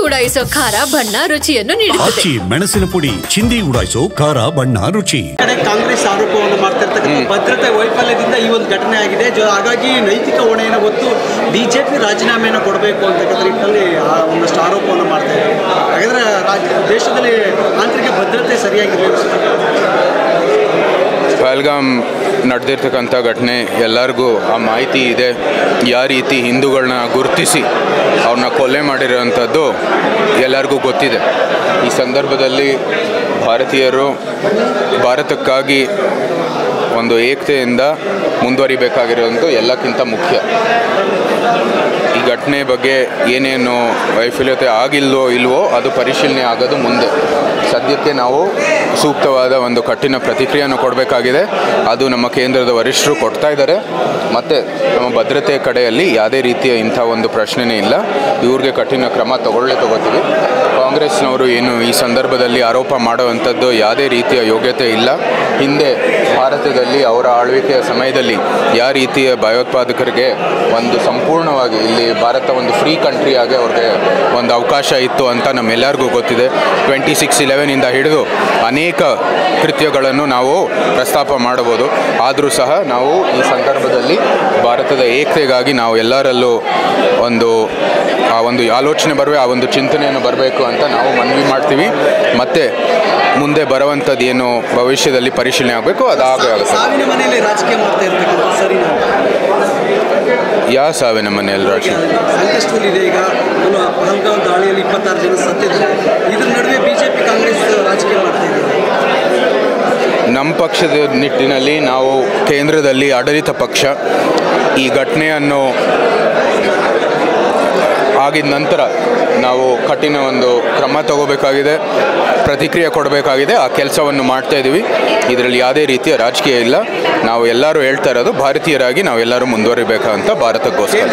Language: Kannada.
ಉಡಾಯಿಸೋ ಖಾರ ಬಣ್ಣ ರುಚಿಯನ್ನು ನೀಡುತ್ತದೆ. ಮೆಣಸಿನ ಪುಡಿ ಚಿಂದಿ ಉಡಾಯಿಸೋ ಖಾರ ಬಣ್ಣ ರುಚಿ. ಕಾಂಗ್ರೆಸ್ ಆರೋಪವನ್ನು ಮಾಡ್ತಿರ್ತಕ್ಕಂಥ ಭದ್ರತೆ ವೈಫಲ್ಯದಿಂದ ಈ ಒಂದು ಘಟನೆ ಆಗಿದೆ. ಹಾಗಾಗಿ ನೈತಿಕ ಹೊಣೆಯನ್ನು ಹೊತ್ತು ಬಿಜೆಪಿ ರಾಜೀನಾಮೆಯನ್ನು ಕೊಡಬೇಕು ಅಂತಕ್ಕಂಥ ನಿಟ್ಟಿನಲ್ಲಿ ಒಂದಷ್ಟು ಆರೋಪವನ್ನು ಮಾಡ್ತಾ ಇದ್ದಾರೆ. ಹಾಗಾದ್ರೆ ದೇಶದಲ್ಲಿ ಆಂತರಿಕ ಭದ್ರತೆ ಸರಿಯಾಗಿದೆ. ಪಹಲ್ಗಾಮ್ ನಡೆದಿರ್ತಕ್ಕಂಥ ಘಟನೆ ಎಲ್ಲರಿಗೂ ಆ ಮಾಹಿತಿ ಇದೆ. ಯಾವ ರೀತಿ ಹಿಂದೂಗಳನ್ನ ಗುರುತಿಸಿ ಅವ್ರನ್ನ ಕೊಲೆ ಮಾಡಿರೋವಂಥದ್ದು ಎಲ್ಲರಿಗೂ ಗೊತ್ತಿದೆ. ಈ ಸಂದರ್ಭದಲ್ಲಿ ಭಾರತೀಯರು ಭಾರತಕ್ಕಾಗಿ ಒಂದು ಏಕತೆಯಿಂದ ಮುಂದುವರಿಬೇಕಾಗಿರೋದು ಎಲ್ಲಕ್ಕಿಂತ ಮುಖ್ಯ. ಈ ಘಟನೆ ಬಗ್ಗೆ ಏನೇನು ವೈಫಲ್ಯತೆ ಇಲ್ವೋ ಅದು ಪರಿಶೀಲನೆ ಆಗೋದು ಮುಂದೆ. ಸದ್ಯಕ್ಕೆ ನಾವು ಸೂಕ್ತವಾದ ಒಂದು ಕಠಿಣ ಪ್ರತಿಕ್ರಿಯೆಯನ್ನು ಕೊಡಬೇಕಾಗಿದೆ. ಅದು ನಮ್ಮ ಕೇಂದ್ರದ ವರಿಷ್ಠರು ಕೊಡ್ತಾ ಇದ್ದಾರೆ. ಮತ್ತು ನಮ್ಮ ಭದ್ರತೆ ಕಡೆಯಲ್ಲಿ ಯಾವುದೇ ರೀತಿಯ ಇಂಥ ಒಂದು ಪ್ರಶ್ನೆನೇ ಇಲ್ಲ. ಇವ್ರಿಗೆ ಕಠಿಣ ಕ್ರಮ ತಗೊಳ್ತೀವಿ. ಕಾಂಗ್ರೆಸ್ನವರು ಏನು ಈ ಸಂದರ್ಭದಲ್ಲಿ ಆರೋಪ ಮಾಡುವಂಥದ್ದು ಯಾವುದೇ ರೀತಿಯ ಯೋಗ್ಯತೆ ಇಲ್ಲ. ಹಿಂದೆ ಭಾರತದಲ್ಲಿ ಅವರ ಆಳ್ವಿಕೆಯ ಸಮಯದಲ್ಲಿ ಯಾವ ರೀತಿಯ ಭಯೋತ್ಪಾದಕರಿಗೆ ಒಂದು ಸಂಪೂರ್ಣವಾಗಿ ಇಲ್ಲಿ ಭಾರತ ಒಂದು ಫ್ರೀ ಕಂಟ್ರಿಯಾಗಿ ಅವ್ರಿಗೆ ಒಂದು ಅವಕಾಶ ಇತ್ತು ಅಂತ ನಮ್ಮೆಲ್ಲರಿಗೂ ಗೊತ್ತಿದೆ. 26/11 ಹಿಡಿದು ಅನೇಕ ಕೃತ್ಯಗಳನ್ನು ನಾವು ಪ್ರಸ್ತಾಪ ಮಾಡಬಹುದು. ಆದರೂ ಸಹ ನಾವು ಈ ಸಂದರ್ಭದಲ್ಲಿ ಭಾರತದ ಏಕತೆಗಾಗಿ ನಾವು ಎಲ್ಲರಲ್ಲೂ ಒಂದು ಆಲೋಚನೆ ಆ ಒಂದು ಚಿಂತನೆಯನ್ನು ಬರಬೇಕು ಅಂತ ನಾವು ಮನವಿ ಮಾಡ್ತೀವಿ. ಮತ್ತು ಮುಂದೆ ಬರುವಂಥದ್ದು ಏನು ಭವಿಷ್ಯದಲ್ಲಿ ಪರಿಶೀಲನೆ ಆಗಬೇಕು ಅದಾಗೇ ಆಗುತ್ತೆ. ಯಾವ ಸಾವಿನ ಮನೆಯಲ್ಲಿ ರಾಜಕೀಯ ಸಂಕಷ್ಟದಲ್ಲಿದೆ. ಈಗ ಪಹಲ್ಗಾಮ್ ದಾಳಿಯಲ್ಲಿ 26 ಜನ ಸತ್ತಿದ್ದಾರೆ. ಇದ್ರ ನಡುವೆ ಬಿಜೆಪಿ ಕಾಂಗ್ರೆಸ್ ರಾಜಕೀಯ ಮಾಡ್ತಾ ಇದೆ. ನಮ್ಮ ಪಕ್ಷದ ನಿಟ್ಟಿನಲ್ಲಿ ನಾವು ಕೇಂದ್ರದಲ್ಲಿ ಆಡಳಿತ ಪಕ್ಷ. ಈ ಘಟನೆಯನ್ನು ಆಗಿದ ನಂತರ ನಾವು ಕಠಿಣ ಒಂದು ಕ್ರಮ ತಗೋಬೇಕಾಗಿದೆ, ಪ್ರತಿಕ್ರಿಯೆ ಕೊಡಬೇಕಾಗಿದೆ. ಆ ಕೆಲಸವನ್ನು ಮಾಡ್ತಾಯಿದ್ದೀವಿ. ಇದರಲ್ಲಿ ಯಾವುದೇ ರೀತಿಯ ರಾಜಕೀಯ ಇಲ್ಲ. ನಾವು ಎಲ್ಲರೂ ಹೇಳ್ತಾ ಇರೋದು ಭಾರತೀಯರಾಗಿ ನಾವೆಲ್ಲರೂ ಮುಂದುವರಿಬೇಕಂತ ಭಾರತಕ್ಕೋಸ್ಕರ.